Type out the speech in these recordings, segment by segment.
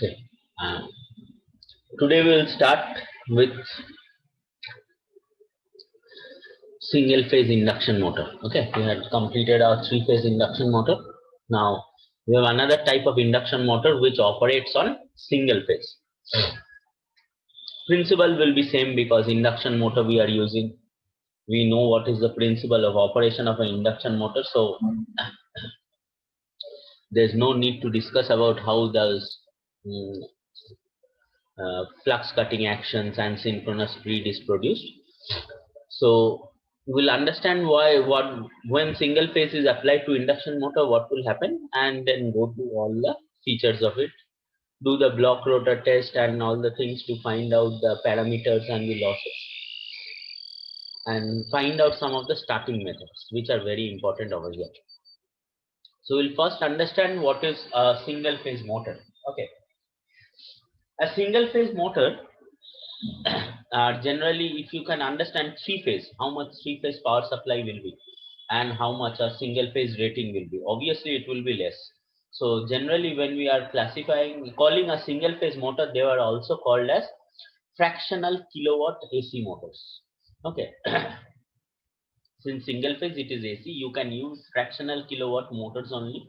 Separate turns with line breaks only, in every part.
Okay. Uh, Today we will start with single phase induction motor. Okay, we had completed our three phase induction motor. Now we have another type of induction motor which operates on single phase. Principle will be same because induction motor we are using. We know what is the principle of operation of an induction motor, so there's no need to discuss about how does mm, flux cutting actions and synchronous speed is produced. So we'll understand why what when single phase is applied to induction motor, what will happen, and then go to all the features of it, do the block rotor test and all the things to find out the parameters and the losses, and find out some of the starting methods which are very important over here. So we'll first understand what is a single phase motor. Okay, a single phase motor generally, if you can understand three phase, how much three phase power supply will be and how much a single phase rating will be, obviously it will be less. So generally when we are classifying, calling a single phase motor, they are also called as fractional kilowatt AC motors. Okay. Since single phase it is AC, you can use fractional kilowatt motors only.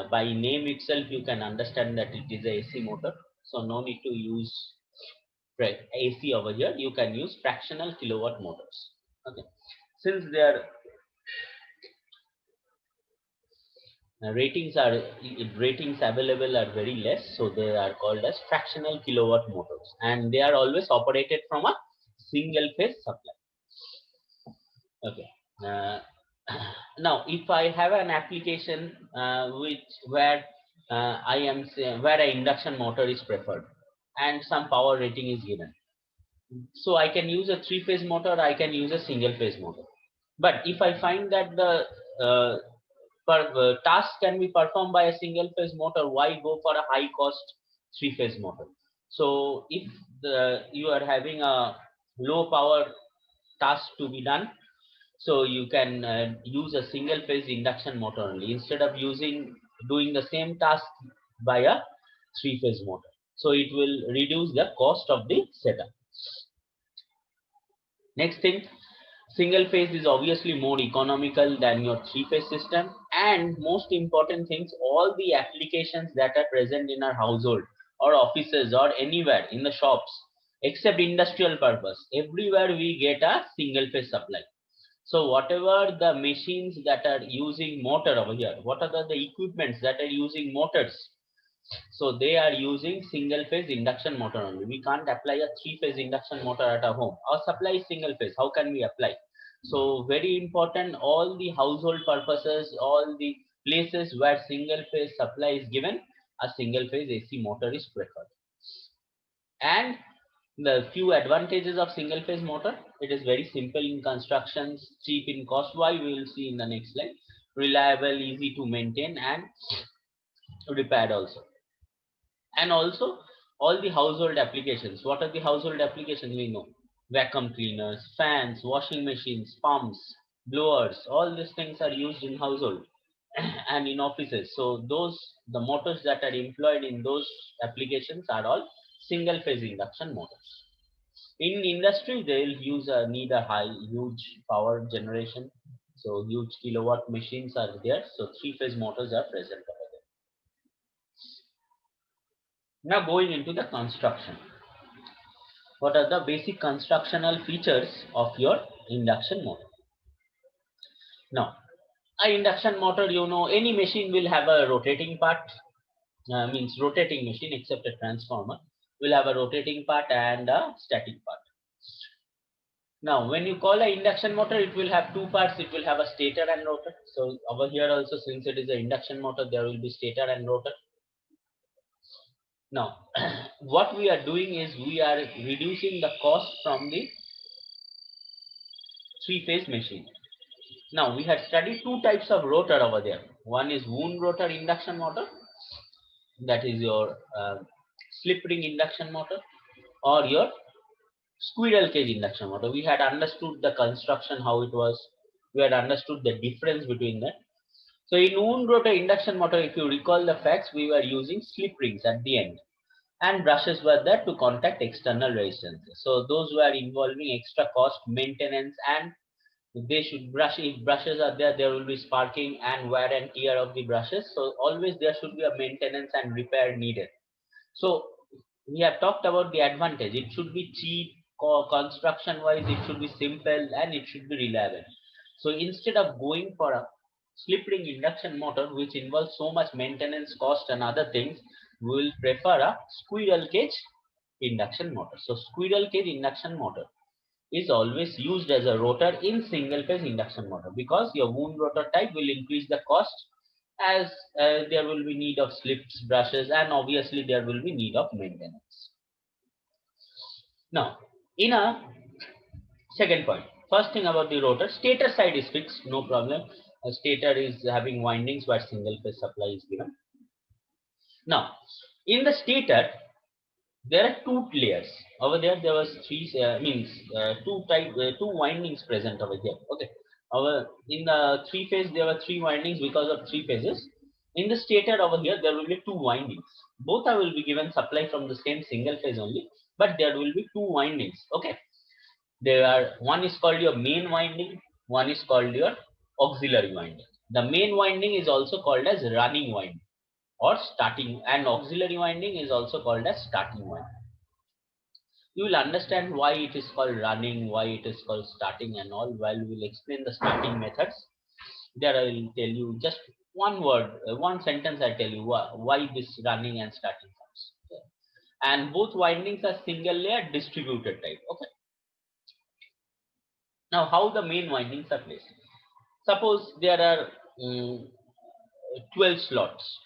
By name itself you can understand that it is a AC motor, so no need to use AC over here. You can use fractional kilowatt motors. Okay, since their ratings available are very less, so they are called as fractional kilowatt motors, and they are always operated from a single phase supply. Okay. Uh, Now, if I have an application where where an induction motor is preferred and some power rating is given, so I can use a three phase motor, I can use a single phase motor. But if I find that the task can be performed by a single phase motor, why go for a high cost three phase motor? So if you are having a low power task to be done, so you can use a single phase induction motor only instead of doing the same task by a three phase motor. So it will reduce the cost of the setup. Next thing, single phase is obviously more economical than your three phase system, and most important things, all the applications that are present in our household or offices or anywhere in the shops except industrial purpose, everywhere we get a single phase supply. So whatever the machines that are using motor over here, what are the equipments that are using motors, so they are using single phase induction motor only. We can't apply a three phase induction motor at our home. Our supply is single phase. How can we apply? So very important, all the household purposes, all the places where single phase supply is given, a single phase AC motor is preferred. And the few advantages of single phase motor, it is very simple in constructions, cheap in cost. Why, we will see in the next slide. Reliable, easy to maintain and repaired also. And also all the household applications. What are the household applications? We know vacuum cleaners, fans, washing machines, pumps, blowers, all these things are used in household and in offices. So those, the motors that are employed in those applications are all single phase induction motors. In industry they'll need a huge power generation, so huge kilowatt machines are there, so three phase motors are present over there. Now going into the construction, what are the basic constructional features of your induction motor? Now, a induction motor, you know, any machine will have a rotating part, means rotating machine except a transformer will have a rotating part and a static part. Now when you call a induction motor, it will have two parts. It will have a stator and rotor. So over here also, since it is an induction motor, there will be stator and rotor. Now what we are doing is we are reducing the cost from the three phase machine. Now we had studied two types of rotor over there. One is wound rotor induction motor, that is your slip ring induction motor, or your squirrel cage induction motor. We had understood the construction, how it was. We had understood the difference between that. So in wound rotor induction motor, if you recall the facts, we were using slip rings at the end. and brushes were there to contact external resistances. So those were involving extra cost, maintenance, and they should brush. If brushes are there, there will be sparking and wear and tear of the brushes. So always there should be a maintenance and repair needed. So we have talked about the advantage. It should be cheap, construction wise, it should be simple, and it should be reliable. So instead of going for a slip ring induction motor, which involves so much maintenance cost and other things, we will prefer a squirrel cage induction motor. So squirrel cage induction motor is always used as a rotor in single phase induction motor, because your wound rotor type will increase the cost, as there will be need of slips, brushes, and obviously there will be need of maintenance. Now, in a second point, first thing about the rotor, stator side is fixed, no problem. A stator is having windings where single phase supply is given. Now, in the stator, there are two layers. Over there, there was two windings present over here. Okay. In the three phase, there were three windings because of three phases. In the stator over here, there will be two windings. Both will be given supply from the same single phase only, but there will be two windings. Okay. One is called your main winding, one is called your auxiliary winding. The main winding is also called as running winding or starting, and auxiliary winding is also called as starting winding. You will understand why it is called running, why it is called starting and all, while we will explain the starting methods. There I will tell you just one word, one sentence I tell you why this running and starting comes. Okay. And both windings are single layer distributed type. Okay. Now how the main windings are placed. Suppose there are 12 slots,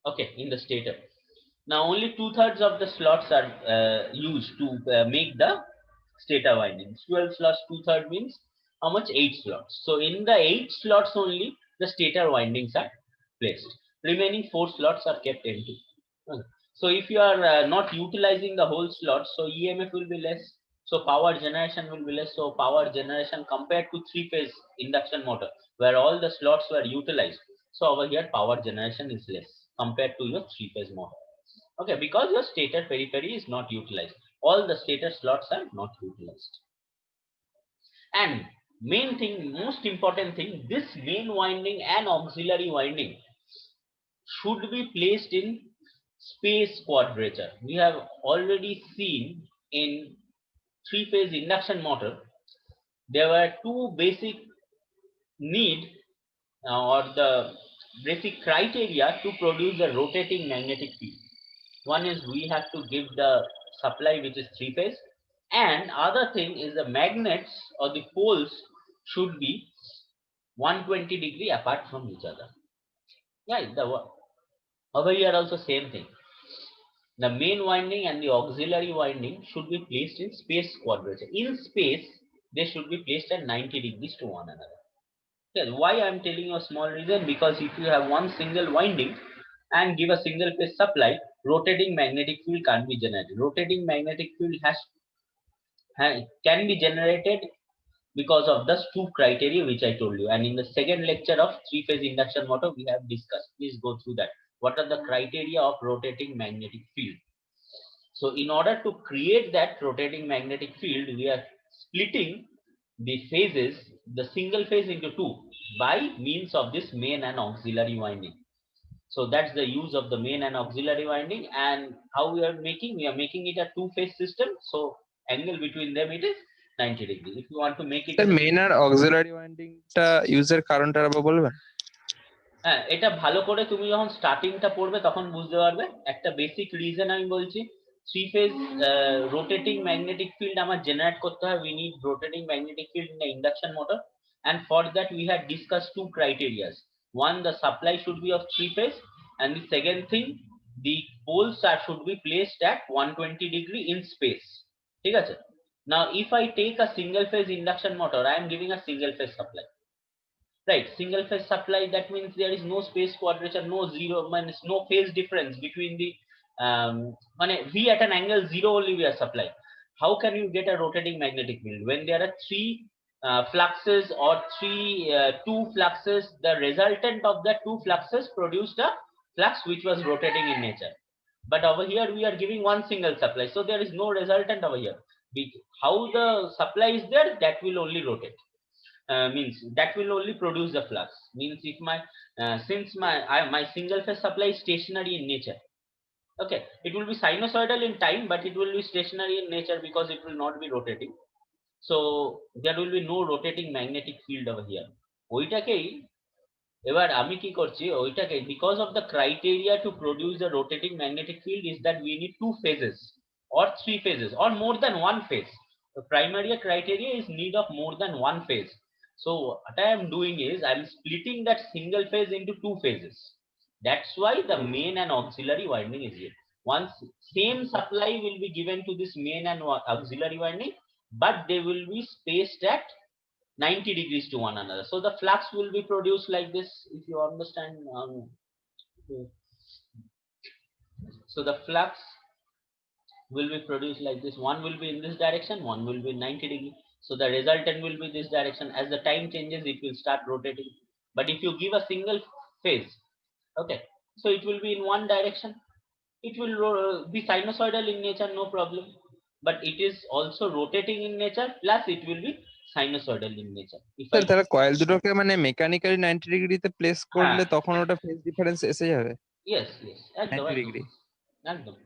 okay, in the stator. Now only 2/3 of the slots are used to make the stator windings. 12 slots, 2/3 means how much? 8 slots. So in the 8 slots only the stator windings are placed. Remaining 4 slots are kept empty. Okay. So if you are not utilizing the whole slot, so EMF will be less. So power generation will be less. So power generation compared to three-phase induction motor, where all the slots were utilized. So over here power generation is less compared to your three-phase motor. Okay, because your stator periphery is not utilized. All the stator slots are not utilized. And main thing, most important thing, this main winding and auxiliary winding should be placed in space quadrature. We have already seen in three-phase induction motor, there were two basic need or the basic criteria to produce a rotating magnetic field. One is we have to give the supply which is three phase, and other thing is the magnets or the poles should be 120 degree apart from each other. Yeah, over here also same thing. The main winding and the auxiliary winding should be placed in space quadrature. In space, they should be placed at 90 degrees to one another. Yeah, why I am telling you a small reason, because if you have one single winding and give a single phase supply, rotating magnetic field can't be generated. Rotating magnetic field can be generated because of those two criteria which I told you. And in the second lecture of three-phase induction motor, we have discussed. Please go through that. What are the criteria of rotating magnetic field? So in order to create that rotating magnetic field, we are splitting the phases, the single phase into two by means of this main and auxiliary winding. So that's the use of the main and auxiliary winding. And how we are making it a two-phase system. So angle between them it is 90 degrees. If you want to make it
Sir, main R auxiliary winding টা user কারণটা আবার বলবেন?
হ্যাঁ, এটা ভালো করে তুমি যখন স্টার্টিংটা পড়বে তখন বুঝতে পারবে। একটা বেসিক রিজন আমি বলছি, three phase rotating magnetic field আমার জেনারেট করতে হয়। We need rotating magnetic field in induction motor, and for that we had discussed two criteria. One, the supply should be of three phase, and the second thing, the poles should be placed at 120 degree in space. ঠিক আছে? Now if I take a single phase induction motor, I am giving a single phase supply. Right, single phase supply, that means there is no space quadrature, no zero, means no phase difference between the V at an angle 0 only we are supplying. How can you get a rotating magnetic field when there are three fluxes or two fluxes? The resultant of the two fluxes produced a flux which was rotating in nature. But over here we are giving one single supply, so there is no resultant over here. How the supply is there, that will only rotate. Means that will only produce the flux. Means if my since my single phase supply is stationary in nature, okay, it will be sinusoidal in time, but it will be stationary in nature because it will not be rotating. So there will be no rotating magnetic field over here. ওইটাকেই এবার আমি কি করছি ওইটাকে, because of the criteria to produce the rotating magnetic field is that we need two phases or three phases or more than one phase. The primary criteria is need of more than one phase. So what I am doing is I am splitting that single phase into two phases. That's why the main and auxiliary winding is here. Once same supply will be given to this main and auxiliary winding, but they will be spaced at 90 degrees to one another. So the flux will be produced like this, if you understand. So the flux will be produced like this. One will be in this direction, one will be 90 degree. So the resultant will be this direction. As the time changes, it will start rotating. But if you give a single phase, okay, so it will be in one direction. It will be sinusoidal in nature, no problem. But it is also rotating in nature, plus it will be sinusoidal in nature. If
sir
I
তাহলে coil দুটোকে মানে mechanically 90 ডিগ্রিতে place করলে
হ্যাঁ,
তখন ওটা phase difference এসে যাবে
ইয়েস ইয়েস, একদম
90
একদম
ডিগ্রি।
একদম।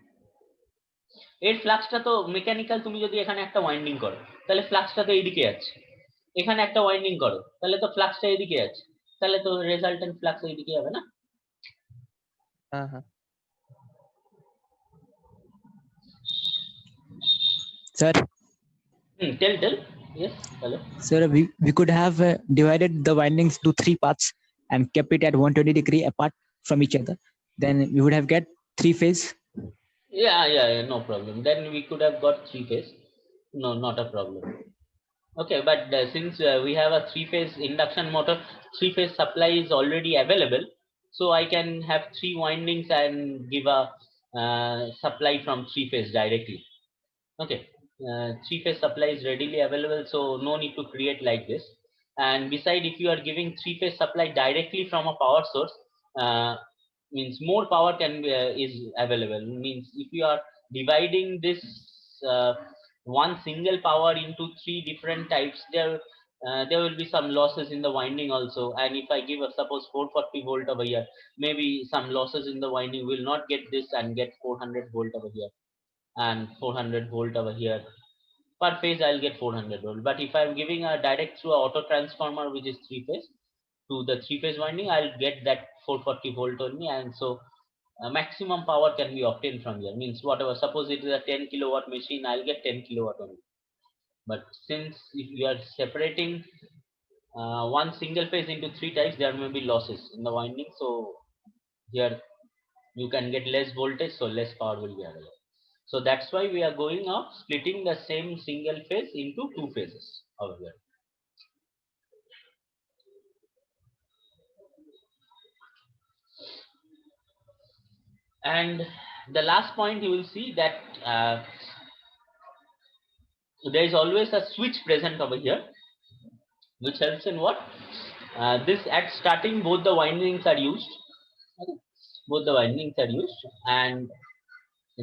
এর ফ্লাক্সটা তো মেকানিক্যাল, তুমি যদি এখানে একটা ওয়াইন্ডিং করো তাহলে ফ্লাক্সটা তো এইদিকে আছে, এখানে একটা ওয়াইন্ডিং করো তাহলে তো ফ্লাক্সটা এইদিকে আছে, তাহলে তো রেজাল্টেন্ট ফ্লাক্স এইদিকে হবে না?
হ্যাঁ হ্যাঁ
Sir,
tell. Yes, hello.
sir, we could have divided the windings to three parts and kept it at 120 degree apart from each other. Then we would have get three phase.
Yeah, no problem. Then we could have got three phase. No, not a problem. Okay, but since we have a three phase induction motor, three phase supply is already available, so I can have three windings and give a supply from three phase directly. Okay, three phase supply is readily available, so no need to create like this. And beside, if you are giving three phase supply directly from a power source, means more power can be, is available. Means if you are dividing this one single power into three different types, there will be some losses in the winding also. And if I give a suppose 440 volt over here, maybe some losses in the winding will not get this and get 400 volt over here and 400 volt over here. Per phase I'll get 400 volt. But if I'm giving a direct through a auto transformer which is three phase to the three phase winding, I'll get that 440 volt only. And so maximum power can be obtained from here. Means whatever, suppose it is a 10 kilowatt machine, I'll get 10 kilowatt only. But since if you are separating one single phase into three types, there may be losses in the winding. So here you can get less voltage, so less power will be available. So that's why we are going of splitting the same single phase into two phases over here. And the last point you will see that there is always a switch present over here, which helps in what? This at starting both the windings are used. Okay? Both the windings are used, and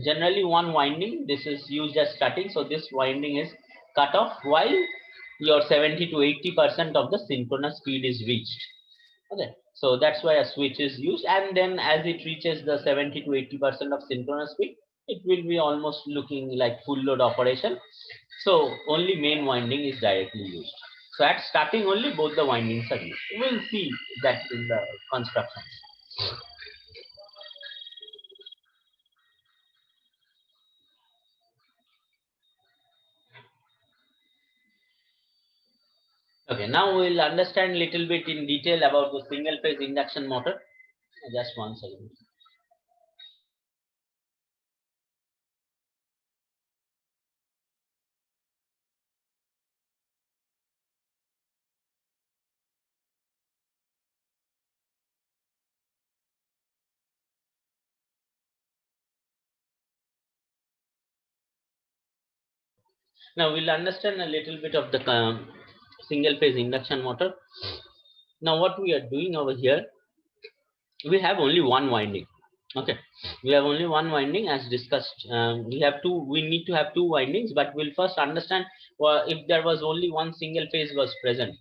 generally one winding, this is used as starting, so this winding is cut off while your 70 to 80% of the synchronous speed is reached. Okay, so that's why a switch is used, and then as it reaches the 70 to 80% of synchronous speed, it will be almost looking like full load operation, so only main winding is directly used. So at starting only both the windings are used. We'll see that in the construction. Okay, now we'll understand little bit in detail about the single phase induction motor. Just one second. Now we'll understand a little bit of the single phase induction motor. Now what we are doing over here, we have only one winding. Okay, we have only one winding as discussed. We need to have two windings, but we'll first understand if there was only one single phase was present.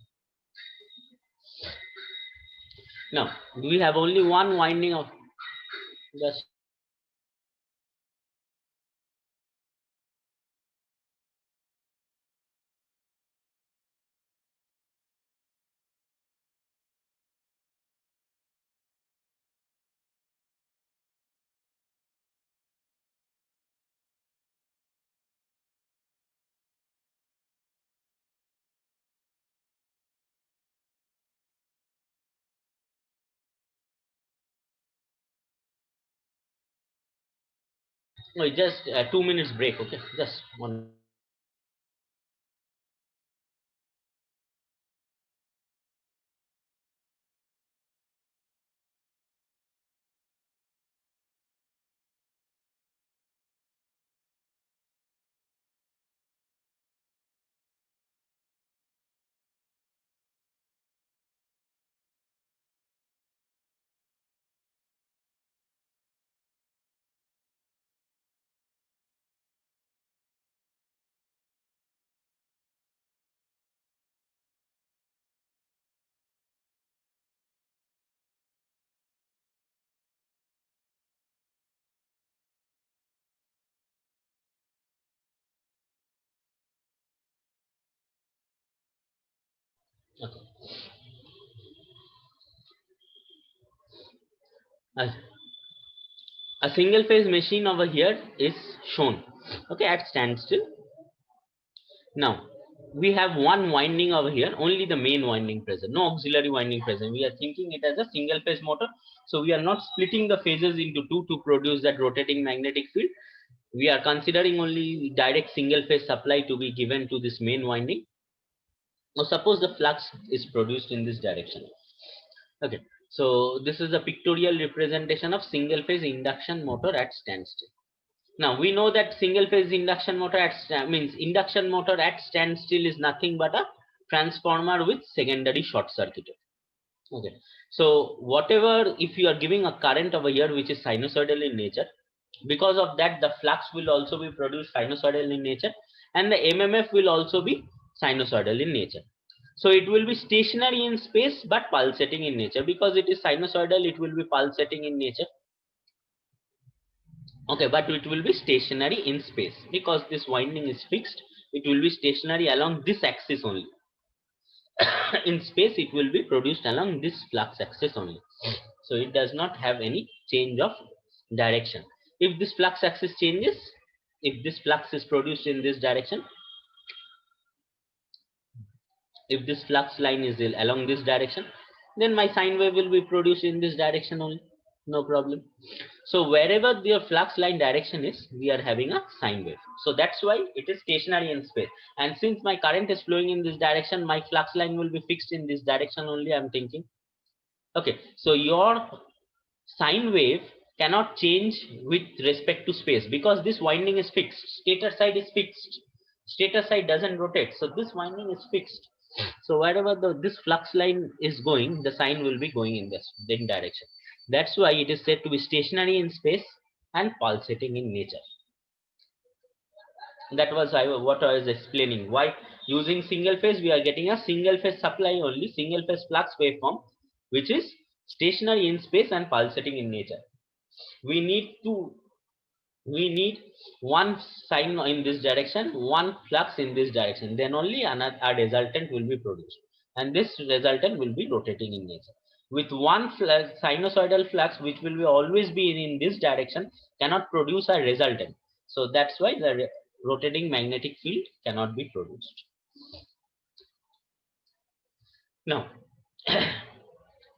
Now, we have only one winding of just no, just 2 minutes break. Okay, just one. Okay. A, a single phase machine over here is shown. Okay, at standstill. Now we have one winding over here, only the main winding present, no auxiliary winding present. We are thinking it as a single phase motor, so we are not splitting the phases into two to produce that rotating magnetic field. We are considering only direct single phase supply to be given to this main winding. Now suppose the flux is produced in this direction. Okay, so this is a pictorial representation of single phase induction motor at standstill. Now we know that single phase induction motor means induction motor at standstill is nothing but a transformer with secondary short circuited. Okay, so whatever, if you are giving a current over here which is sinusoidal in nature, because of that the flux will also be produced sinusoidal in nature, and the MMF will also be sinusoidal in nature. So it will be stationary in space but pulsating in nature. Because it is sinusoidal, it will be pulsating in nature. Okay, but it will be stationary in space because this winding is fixed. It will be stationary along this axis only. In space it will be produced along this flux axis only, so it does not have any change of direction. If this flux axis changes, if this flux is produced in this direction, if this flux line is along this direction, then my sine wave will be produced in this direction only, no problem. So wherever your flux line direction is, we are having a sine wave. So that's why it is stationary in space. And since my current is flowing in this direction, my flux line will be fixed in this direction only, I'm thinking. Okay, so your sine wave cannot change with respect to space because this winding is fixed. Stator side is fixed. Stator side doesn't rotate. So this winding is fixed. So wherever this flux line is going, the sine will be going in this direction. That's why it is said to be stationary in space and pulsating in nature. That was what I was explaining. Why using single phase, we are getting a single phase supply only, single phase flux waveform, which is stationary in space and pulsating in nature. We need one sine in this direction, one flux in this direction, then only a resultant will be produced, and this resultant will be rotating in nature. With one sinusoidal flux which will be always be in this direction cannot produce a resultant, so that's why the rotating magnetic field cannot be produced. Now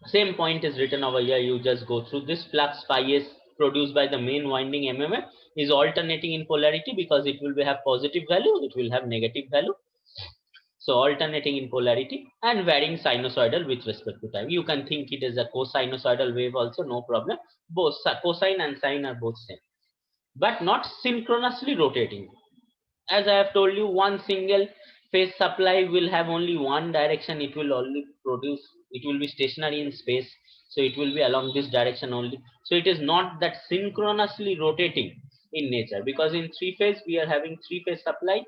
same point is written over here, you just go through. This flux phi s produced by the main winding MMF is alternating in polarity because it will have positive value, it will have negative value. So alternating in polarity and varying sinusoidal with respect to time. You can think it is a cosinusoidal wave also, no problem. Both cosine and sine are both same, but not synchronously rotating. As I have told you, one single phase supply will have only one direction. It will only produce, it will be stationary in space. So it will be along this direction only. So it is not that synchronously rotating in nature, because in three phase we are having three phase supply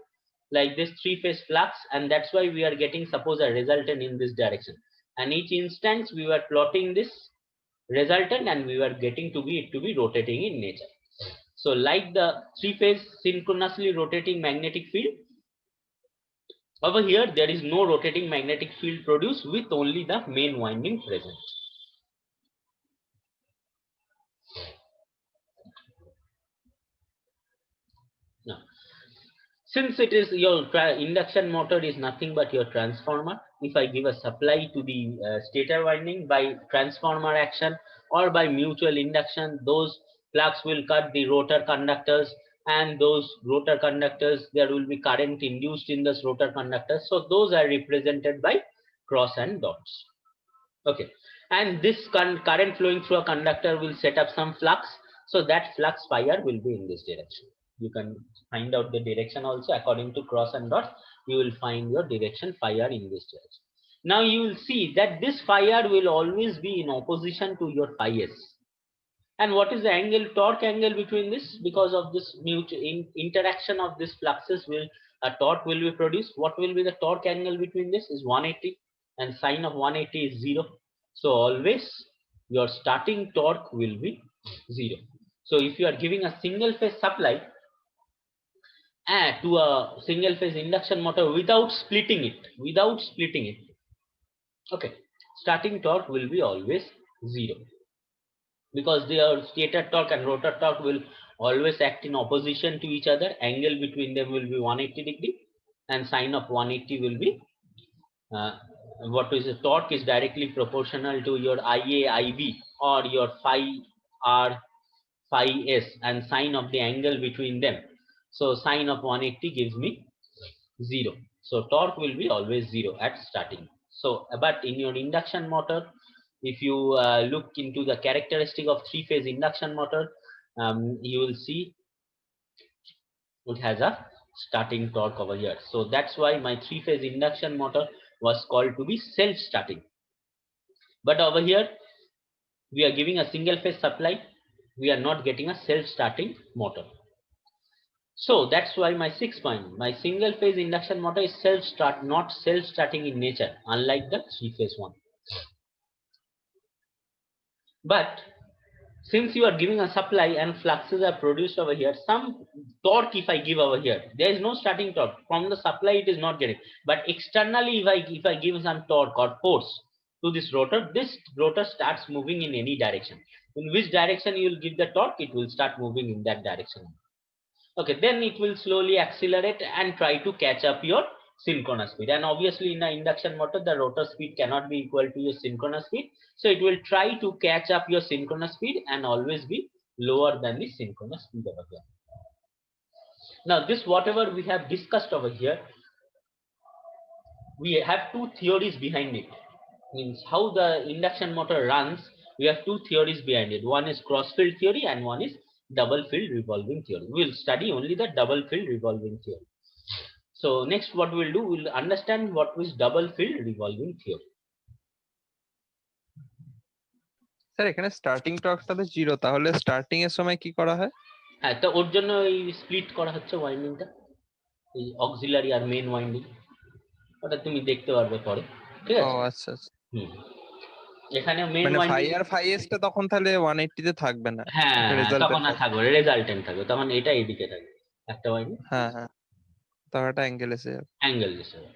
like this three phase flux, and that's why we are getting suppose a resultant in this direction, and each instance we were plotting this resultant and we were getting to be it to be rotating in nature. So like the three phase synchronously rotating magnetic field, over here there is no rotating magnetic field produced with only the main winding present. Now, since it is your induction motor is nothing but your transformer, if I give a supply to the stator winding by transformer action or by mutual induction, those flux will cut the rotor conductors, and those rotor conductors, there will be current induced in those rotor conductors. So those are represented by cross and dots. Okay, and this current flowing through a conductor will set up some flux. So that flux phi r will be in this direction. You can find out the direction also according to cross and dots. You will find your direction phi r in this direction. Now you will see that this phi r will always be in opposition to your phi s. And what is the angle, torque angle between this? Because of this mutual interaction of these fluxes, will a torque will be produced. What will be the torque angle between this is 180, and sine of 180 is 0. So always your starting torque will be 0. So if you are giving a single phase supply to a single phase induction motor without splitting it, okay, starting torque will be always 0, because their stator torque and rotor torque will always act in opposition to each other. Angle between them will be 180 degree, and sine of 180 will be what is the torque is directly proportional to your Ia Ib or your phi r phi s and sine of the angle between them. So sine of 180 gives me 0. So torque will be always 0 at starting. So but in your induction motor, if you look into the characteristic of three phase induction motor, you will see it has a starting torque over here. So that's why my three phase induction motor was called to be self starting. But over here we are giving a single phase supply, we are not getting a self starting motor. So that's why my 6th point, my single phase induction motor is not self starting in nature, unlike the three phase one. But since you are giving a supply and fluxes are produced over here, some torque if I give over here, there is no starting torque. From the supply it is not getting. But externally if I give some torque or force to this rotor starts moving in any direction. In which direction you will give the torque, it will start moving in that direction. Okay, then it will slowly accelerate and try to catch up your synchronous speed. And obviously in an induction motor, the rotor speed cannot be equal to your synchronous speed. So it will try to catch up your synchronous speed and always be lower than the synchronous speed over here. Now this whatever we have discussed over here, we have two theories behind it. Means how the induction motor runs, we have two theories behind it. One is cross field theory and one is double field revolving theory. We will study only the double field revolving theory. So next what we will do, we will understand what is double field revolving theory.
Sir এখানে starting টর্কটাতে 0, তাহলে starting এর সময় কি করা হয়?
হ্যাঁ, তো ওর জন্য এই স্প্লিট করা হচ্ছে ওয়াইন্ডিংটা, এই অক্সিলারি আর মেইন ওয়াইন্ডিং, ওটা তুমি দেখতে পারবে পরে, ঠিক আছে?
ও আচ্ছা আচ্ছা।
এখানে মেইন
মানে
ওয়াইন্ডিং
ফাই আর ফাই এস টা তখন তাহলে 180 তে থাকবে না।
হ্যাঁ, তখন আর থাকবে রেজাল্টেন্ট থাকবে, তখন এটা এদিকে থাকবে একটা ওয়াইন্ডিং।
হ্যাঁ হ্যাঁ, তখন একটা অ্যাঙ্গেল এসে যাবে।
অ্যাঙ্গেল এসে যাবে।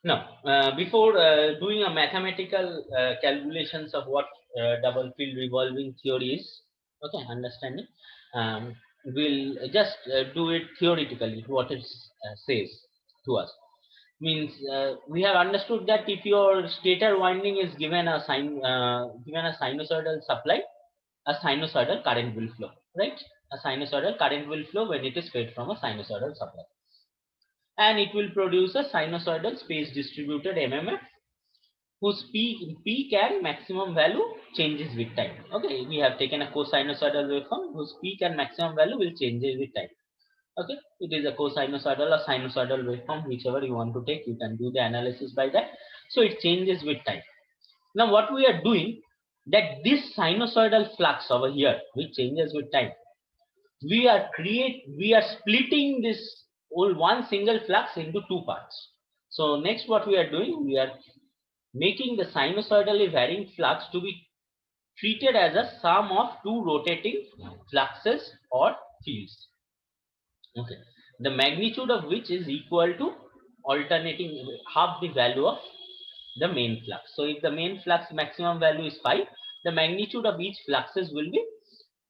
Now, before doing a mathematical calculations of what double field revolving theory is, okay, understanding, we'll just do it theoretically, what it says to us. Means we have understood that if your stator winding is given a sinusoidal supply, a sinusoidal current will flow, right? A sinusoidal current will flow when it is fed from a sinusoidal supply, and it will produce a sinusoidal space distributed MMF whose peak and maximum value changes with time. Okay, we have taken a cosinusoidal waveform whose peak and maximum value will change with time. Okay, it is a cosinusoidal or sinusoidal waveform, whichever you want to take. You can do the analysis by that. So it changes with time. Now what we are doing, that this sinusoidal flux over here, which changes with time, we are splitting this one single flux into two parts. So next what we are doing, we are making the sinusoidally varying flux to be treated as a sum of two rotating fluxes or fields. Okay, the magnitude of which is equal to alternating half the value of the main flux. So if the main flux maximum value is 5, the magnitude of each fluxes will be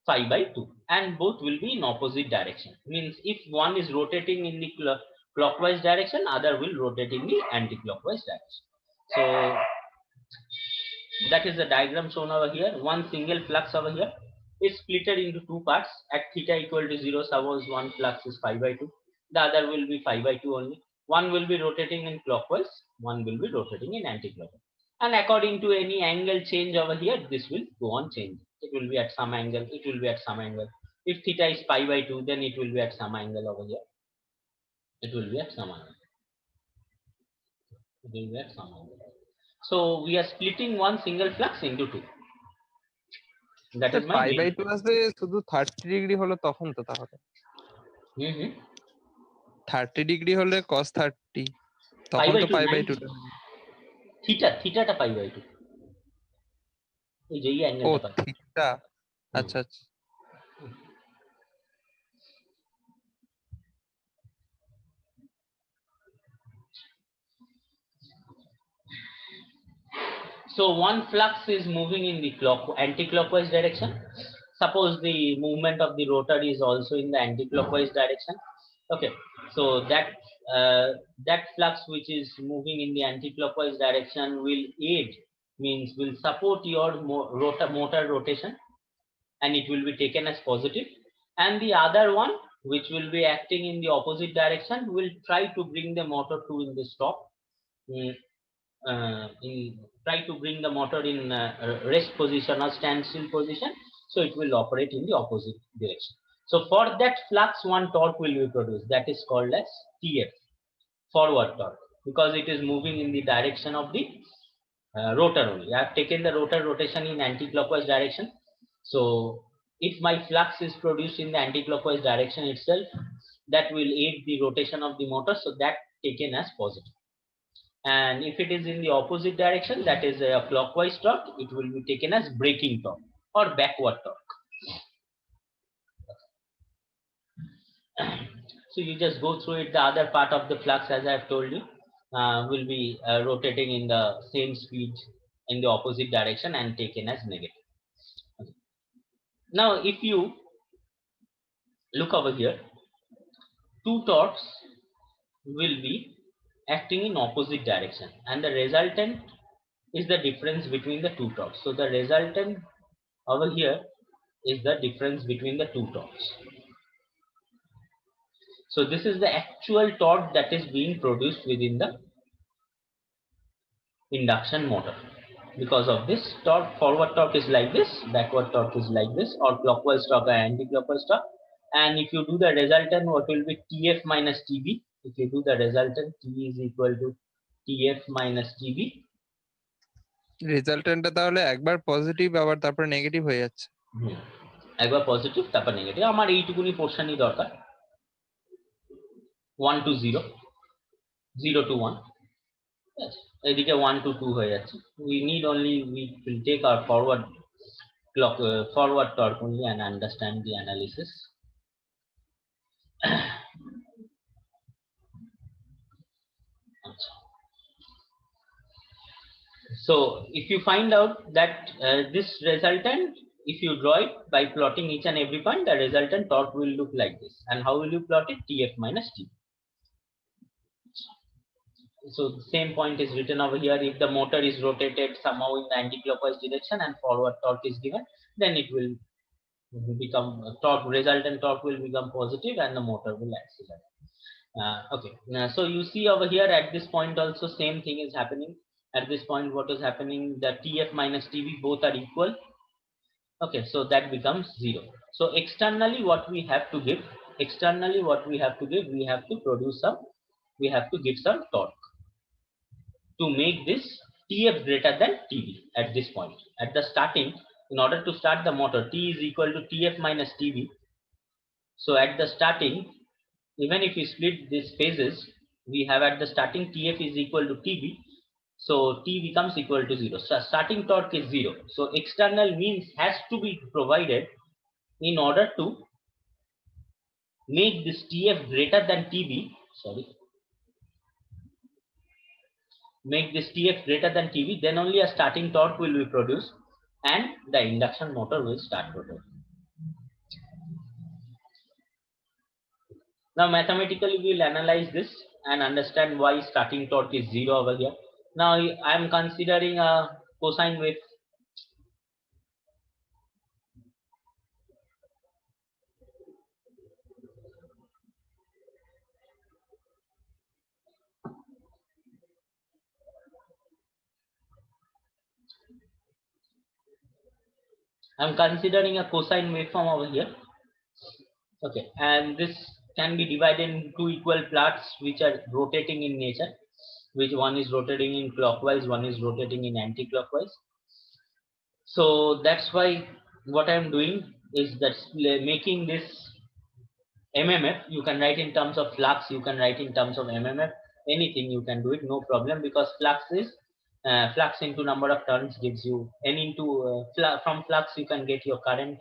5 by 2, and both will be in opposite direction. Means if one is rotating in the clockwise direction, other will rotate in the anti-clockwise direction. So that is the diagram shown over here. One single flux over here is splitted into two parts. At theta equal to 0, suppose one flux is 5 by 2. The other will be 5 by 2 only. One will be rotating in clockwise, one will be rotating in anti-clockwise. And according to any angle change over here, this will go on changing. It will be at some angle, it will be at some angle. If theta is pi by 2, then it will be at some angle over here. It will be at some angle. It will be at some angle. So we are splitting one single flux into two. That is my
pi by
main.
2 আছে শুধু 30 degree হলো তখন তো তাহলে 30 degree হলে cos 30 তখন তো pi by 2
theta টা pi by 2 এই যে এই
ও
অ্যাঙ্গেলটা পাই।
থিটা আচ্ছা আচ্ছা
So one flux is moving in the anti-clockwise direction. Suppose the movement of the rotor is also in the anti-clockwise direction. Okay, so that flux which is moving in the anti-clockwise direction will aid, means will support your motor rotation, and it will be taken as positive. And the other one which will be acting in the opposite direction will try to bring the motor to in the stop. Try to bring the motor in rest position or standstill position, so it will operate in the opposite direction. So for that flux, one torque will be produced, that is called as TF, forward torque, because it is moving in the direction of the rotor only. I have taken the rotor rotation in anti-clockwise direction, so if my flux is produced in the anti-clockwise direction itself, that will aid the rotation of the motor, so that taken as positive. And if it is in the opposite direction, that is a clockwise torque, it will be taken as braking torque or backward torque. So you just go through it. The other part of the flux, as I have told you, will be rotating in the same speed in the opposite direction and taken as negative. Okay. Now if you look over here, two torques will be acting in opposite direction, and the resultant is the difference between the two torques. So the resultant over here is the difference between the two torques. So this is the actual torque that is being produced within the induction motor. Because of this torque, forward torque is like this, backward torque is like this, or clockwise torque or anti-clockwise torque. And if you do the resultant, what will be TF minus TB? If you do the resultant, T is equal to TF minus TB.
রেজাল্টেন্টটা তাহলে একবার positive আবার তারপর negative হয়ে যাচ্ছে
একবার positive তারপর negative. আমার এইটুকুনি পোরশনই দরকার, 1 to 0, 0 to 1, এদিকে 1 to 2 হয়ে যাচ্ছে। we will take our forward torque only and understand the analysis. So if you find out that this resultant, if you draw it by plotting each and every point, the resultant torque will look like this. And how will you plot it? TF minus T. So the same point is written over here. If the motor is rotated somehow in the anti-clockwise direction and forward torque is given, then it will become resultant torque will become positive and the motor will accelerate. Okay, so you see over here at this point also same thing is happening. At this point, what is happening? The TF minus TB both are equal. Okay, so that becomes 0. So externally, what we have to give? Externally, what we have to give? We have to produce some. We have to give some torque to make this TF greater than TB at this point. At the starting, in order to start the motor, T is equal to TF minus TB. So at the starting, even if we split these phases, we have at the starting TF is equal to TB. So T becomes equal to 0. So starting torque is 0. So external means has to be provided in order to make this TF greater than TB. Sorry. Make this TF greater than TB, then only a starting torque will be produced and the induction motor will start rotating. Now mathematically we will analyze this and understand why starting torque is 0 over here. Now I am considering a cosine wave. I am considering a cosine waveform over here. Okay, and this can be divided in two equal parts which are rotating in nature, which one is rotating in clockwise, one is rotating in anti-clockwise. So that's why what I am doing is that making this MMF, you can write in terms of flux, you can write in terms of MMF, anything you can do it, no problem, because flux is flux into number of turns gives you n into from flux you can get your current,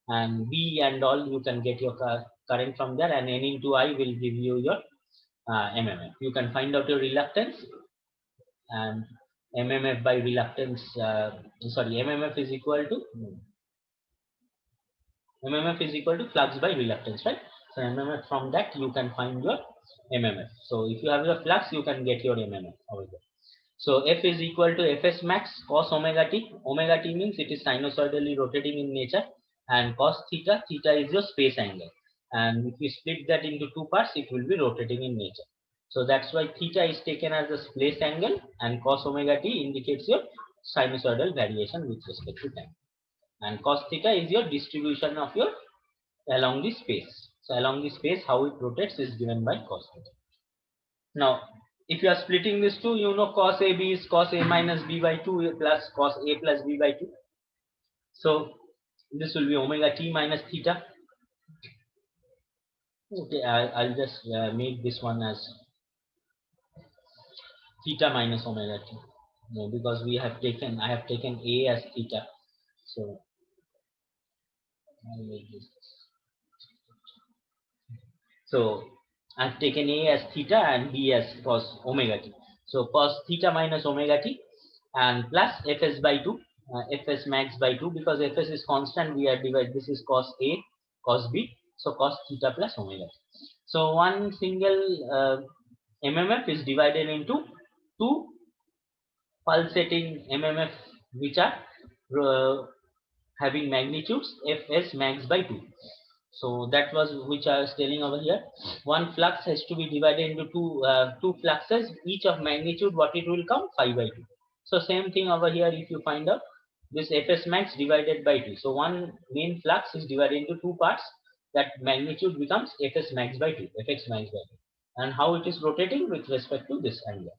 and B and all you can get your current from there, and n into I will give you your MMF. You can find out your reluctance, and MMF by reluctance, MMF is equal to flux by reluctance, right? So MMF, from that you can find your MMF. So if you have your flux, you can get your MMF over there. So F is equal to Fs max cos omega t. Omega t means it is sinusoidally rotating in nature, and cos theta, theta is your space angle. And if you split that into two parts, it will be rotating in nature. So that's why theta is taken as a space angle, and cos omega t indicates your sinusoidal variation with respect to time. And cos theta is your distribution of your along the space. So along the space, how it rotates is given by cos theta. Now, if you are splitting this two, you know cos AB is cos A minus B by 2 plus cos A plus B by 2. So this will be omega t minus theta. Okay, I'll just make this one as theta minus omega t. No, because I have taken A as theta. So I'll make this. So I've taken A as theta and B as cos omega t. So cos theta minus omega t and plus Fs by 2, Fs max by 2, because Fs is constant, we are divided, this is cos A, cos B, so cos theta plus omega t. So one single MMF is divided into two pulsating MMF which are having magnitudes Fs max by 2. So that was which I was telling over here. One flux has to be divided into two fluxes, each of magnitude what it will come 5 by 2. So same thing over here, if you find out this Fs max divided by 2. So one main flux is divided into two parts, that magnitude becomes Fs max by 2, Fx max by 2. And how it is rotating with respect to this angle.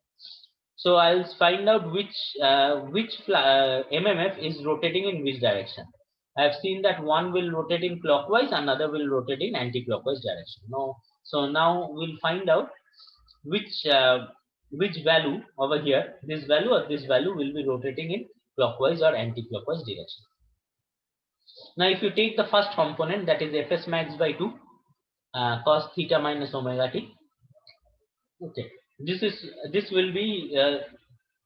So I'll find out which MMF is rotating in which direction. I have seen that one will rotate in clockwise, another will rotate in anti-clockwise direction. So now we'll find out which value over here, this value or this value will be rotating in clockwise or anti-clockwise direction. Now if you take the first component, that is Fs max by 2 cos theta minus omega t. Okay, this will be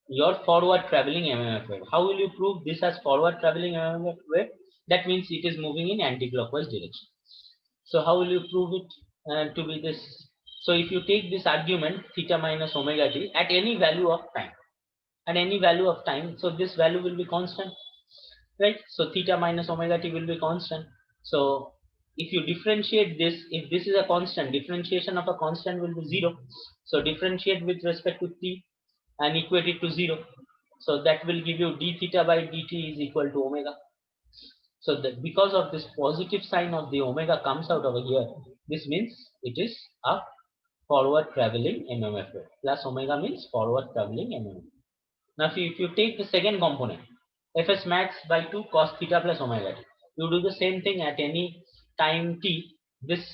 your forward traveling MMF wave. How will you prove this as forward traveling MMF wave? That means it is moving in anti-clockwise direction. So how will you prove it to be this? So if you take this argument theta minus omega t at any value of time, so this value will be constant, right? So theta minus omega t will be constant. So if you differentiate this, if this is a constant, differentiation of a constant will be 0. So differentiate with respect to t and equate it to 0. So that will give you d theta by dt is equal to omega. So that because of this positive sign of the omega comes out over here, this means it is a forward traveling MMF wave. Plus omega means forward traveling MMF. Now if you take the second component, Fs max by 2 cos theta plus omega t, you do the same thing at any time t, this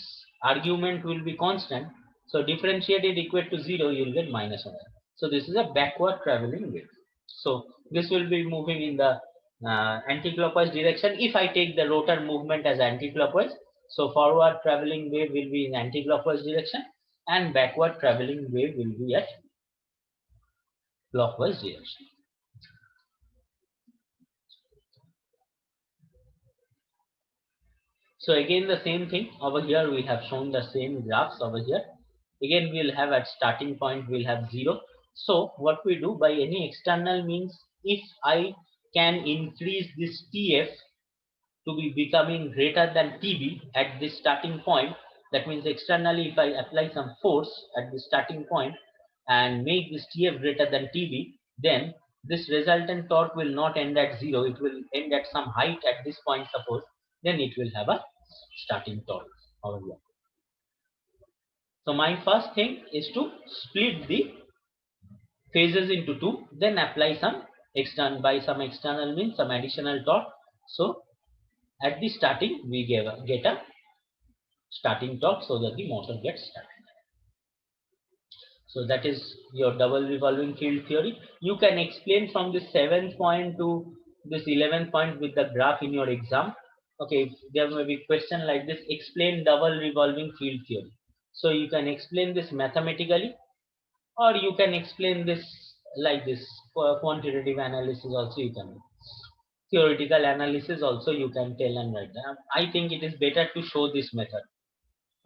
argument will be constant. So differentiate it equal to 0, you will get minus omega. So this is a backward traveling wave. So this will be moving in the anti-clockwise direction. If I take the rotor movement as anti-clockwise, so forward traveling wave will be in anti-clockwise direction and backward traveling wave will be at clockwise direction. So again the same thing over here, we have shown the same graphs over here. Again we will have at starting point we'll have 0. So what we do by any external means, if I can increase this TF to be becoming greater than TB at this starting point, that means externally if I apply some force at the starting point and make this TF greater than TB, then this resultant torque will not end at 0, it will end at some height at this point suppose, then it will have a starting torque over here. So my first thing is to split the phases into two, then apply some external means some additional torque. So at the starting we get a starting torque so that the motor gets started. So that is your double revolving field theory. You can explain from this 7th point to this 11th point with the graph in your exam. Okay, if there may be question like this, explain double revolving field theory. So you can explain this mathematically, or you can explain this like this. For quantitative analysis also you can do. Theoretical analysis also you can tell and write down. I think it is better to show this method.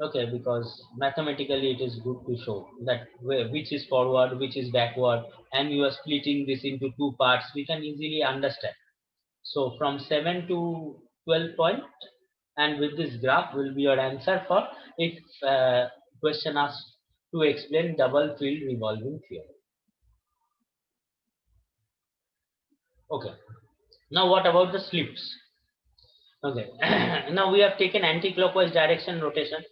Okay, because mathematically it is good to show that which is forward, which is backward, and you are splitting this into two parts, we can easily understand. So from 7 to 12 point, and with this graph will be your answer for if question asked to explain double field revolving theory. Okay, now what about the slips? Okay, now we have taken anti-clockwise direction rotation,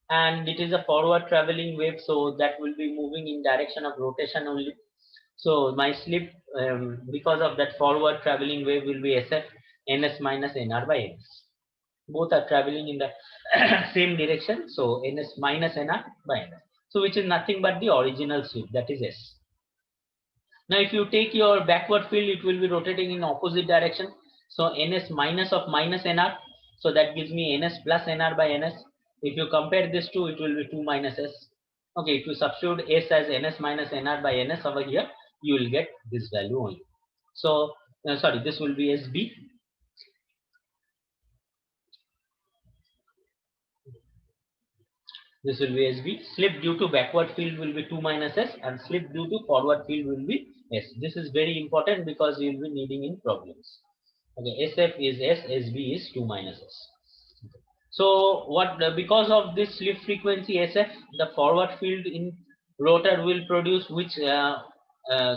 and it is a forward traveling wave, so that will be moving in direction of rotation only. So my slip because of that forward traveling wave will be SF ns minus nr by ns. Both are traveling in the same direction, so ns minus nr by ns. So which is nothing but the original slip, that is S. Now if you take your backward field, it will be rotating in opposite direction. So ns minus of minus nr, so that gives me ns plus nr by ns. If you compare this two, it will be 2 minus s. Okay, if you substitute s as ns minus nr by ns over here, you will get this value only. So sorry, this will be SB. This will be SB. Slip due to backward field will be 2 minus S, and slip due to forward field will be S. This is very important because you will be needing in problems. Okay, SF is S, SB is 2 minus S. So what because of this slip frequency SF, the forward field in rotor will produce which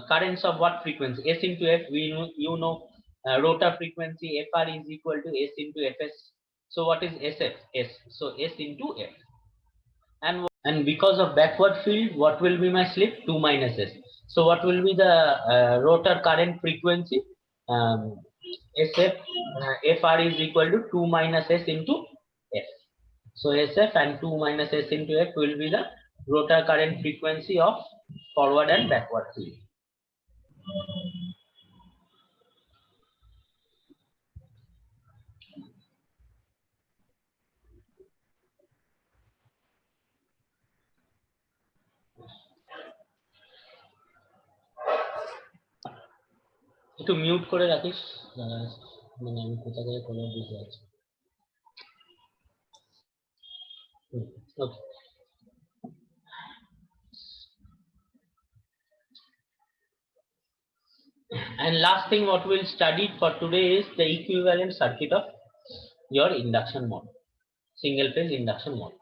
currents of what frequency? S into F. We know rotor frequency FR is equal to S into Fs. So what is SF? S. So S into F. And because of backward field, what will be my slip? 2 minus S. So what will be the rotor current frequency? SF FR is equal to 2 minus S into F. So SF and 2 minus S into F will be the rotor current frequency of forward and backward field. একটু mute করে রাখিস, মানে আমি কোথা থেকে করে বুঝতে পারছি। Okay. And last thing what we'll study for today is the equivalent circuit of your induction motor, single phase induction motor.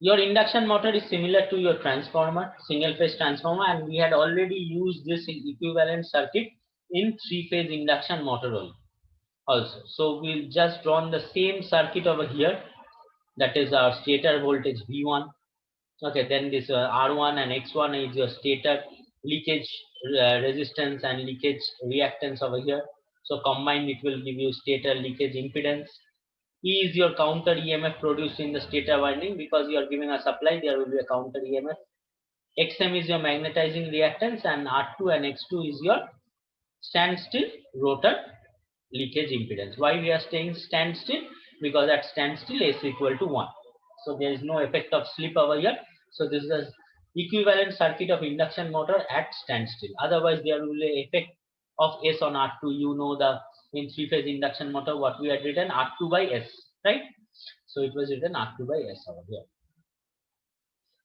Your induction motor is similar to your transformer, single phase transformer, and we had already used this equivalent circuit in three-phase induction motor also. So we'll just draw the same circuit over here. That is our stator voltage V1. Okay, then this R1 and X1 is your stator leakage resistance and leakage reactance over here. So combined it will give you stator leakage impedance. E is your counter EMF produced in the stator winding, because you are giving a supply, there will be a counter EMF. XM is your magnetizing reactance, and R2 and X2 is your standstill rotor leakage impedance. Why we are staying standstill? Because at standstill S equal to 1. So there is no effect of slip over here. So this is the equivalent circuit of induction motor at standstill. Otherwise there will be effect of S on R2. You know, the in three-phase induction motor what we had written, R2 by S, right? So it was written R2 by S over here.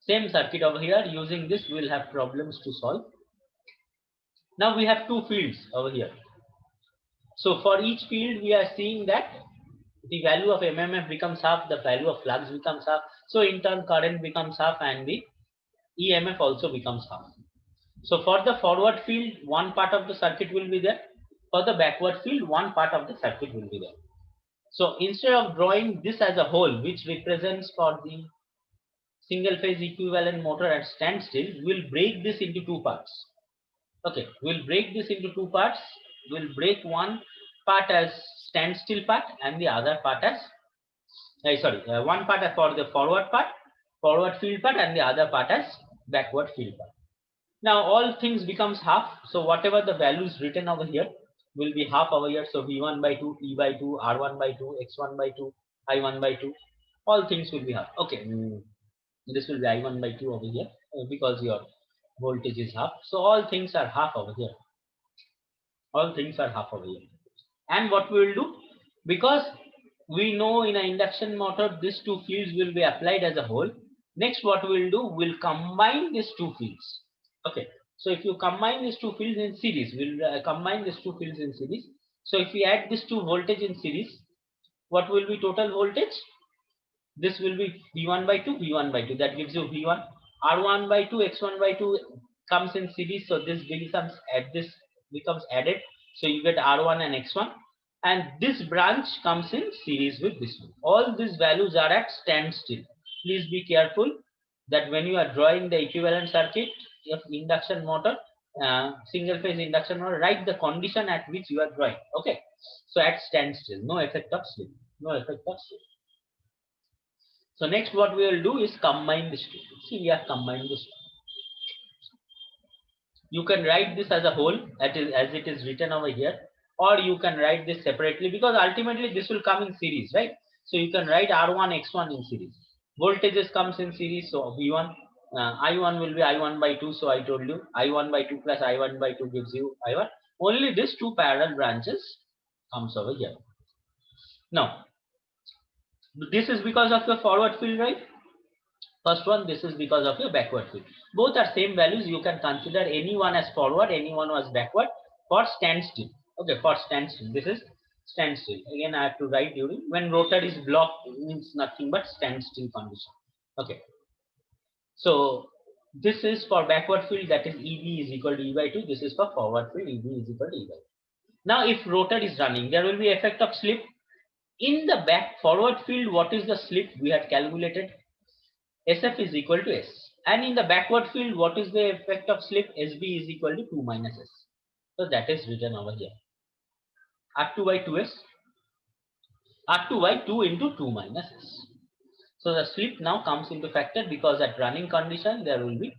Same circuit over here. Using this we will have problems to solve. Now we have two fields over here. So for each field we are seeing that the value of MMF becomes half, the value of flux becomes half. So in turn current becomes half and the EMF also becomes half. So for the forward field, one part of the circuit will be there. For the backward field, one part of the circuit will be there. So instead of drawing this as a whole, which represents for the single phase equivalent motor at standstill, we'll break this into two parts. Okay, we'll break this into two parts. We'll break one part as standstill part and the other part as one part for the forward field part, and the other part as backward field part. Now all things becomes half. So whatever the values written over here will be half over here. So V1 by 2, E by 2, R1 by 2, X1 by 2, I1 by 2. All things will be half. Okay, this will be I1 by 2 over here because your voltage is half. So all things are half over here. All things are half over here. And what we will do, because we know in an induction motor these two fields will be applied as a whole. Next what we will do, we'll combine these two fields. Okay, so if you combine these two fields in series, we'll combine these two fields in series. So if we add these two voltage in series, what will be total voltage? This will be V1 by 2, V1 by 2. That gives you V1. R1 by 2, X1 by 2 comes in series. So this becomes added. So you get R1 and X1. And this branch comes in series with this one. All these values are at standstill. Please be careful that when you are drawing the equivalent circuit of induction motor, single phase induction motor, write the condition at which you are drawing. Okay. So at standstill, no effect of slip. No effect of slip. So next what we will do is combine this two. See, we have combined this. You can write this as a whole, as it is written over here, or you can write this separately, because ultimately this will come in series, right? So you can write R1, X1 in series. Voltages comes in series, so V1, I1 will be I1 by 2. So I told you I1 by 2 plus I1 by 2 gives you I1. Only these two parallel branches comes over here. Now, this is because of your forward field, right? First one, this is because of your backward field. Both are same values. You can consider any one as forward, any one as backward for standstill. Okay, for standstill, this is standstill. Again, I have to write during when rotor is blocked, means nothing but standstill condition. Okay. So this is for backward field, that is EB is equal to E by 2. This is for forward field, EB is equal to E by 2. Now, if rotor is running, there will be effect of slip. In the forward field, what is the slip we had calculated? SF is equal to S. And in the backward field, what is the effect of slip? SB is equal to 2 minus S. So that is written over here. R2 by 2S. R2 by 2 into 2 minus S. So the slip now comes into factor, because at running condition, there will be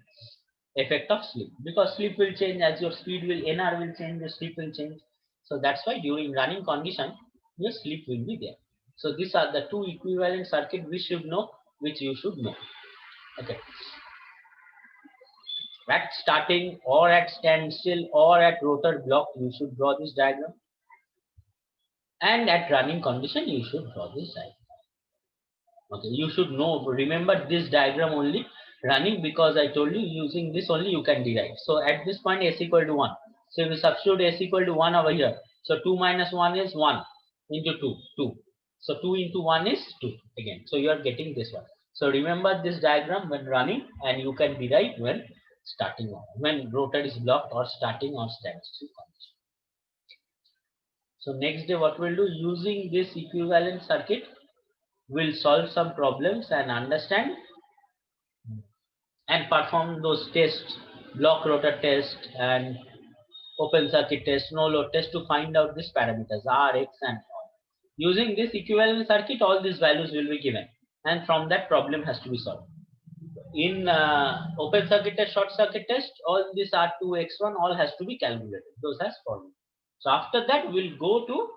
effect of slip. Because slip will change as your speed will, NR will change, the slip will change. So that's why during running condition, your slip will be there. So these are the two equivalent circuit we should know, which you should know. Okay. At starting or at standstill or at rotor block, you should draw this diagram. And at running condition, you should draw this diagram. Okay, you should know, remember this diagram only running, because I told you using this only you can derive. So at this point, S equal to 1. So we substitute S equal to 1 over here. So 2 minus 1 is 1 into 2, 2. So 2 into 1 is 2 again. So you are getting this one. So remember this diagram when running, and you can derive when starting, when rotor is blocked or starting or standstill condition. So next day what we'll do, using this equivalent circuit, we'll solve some problems and understand and perform those tests, block rotor test and open circuit test, no load test, to find out these parameters R, X and all. Using this equivalent circuit, all these values will be given, and from that problem has to be solved. In open circuit test, short circuit test, all this R2, X1 all has to be calculated. Those has formula. So after that we'll go to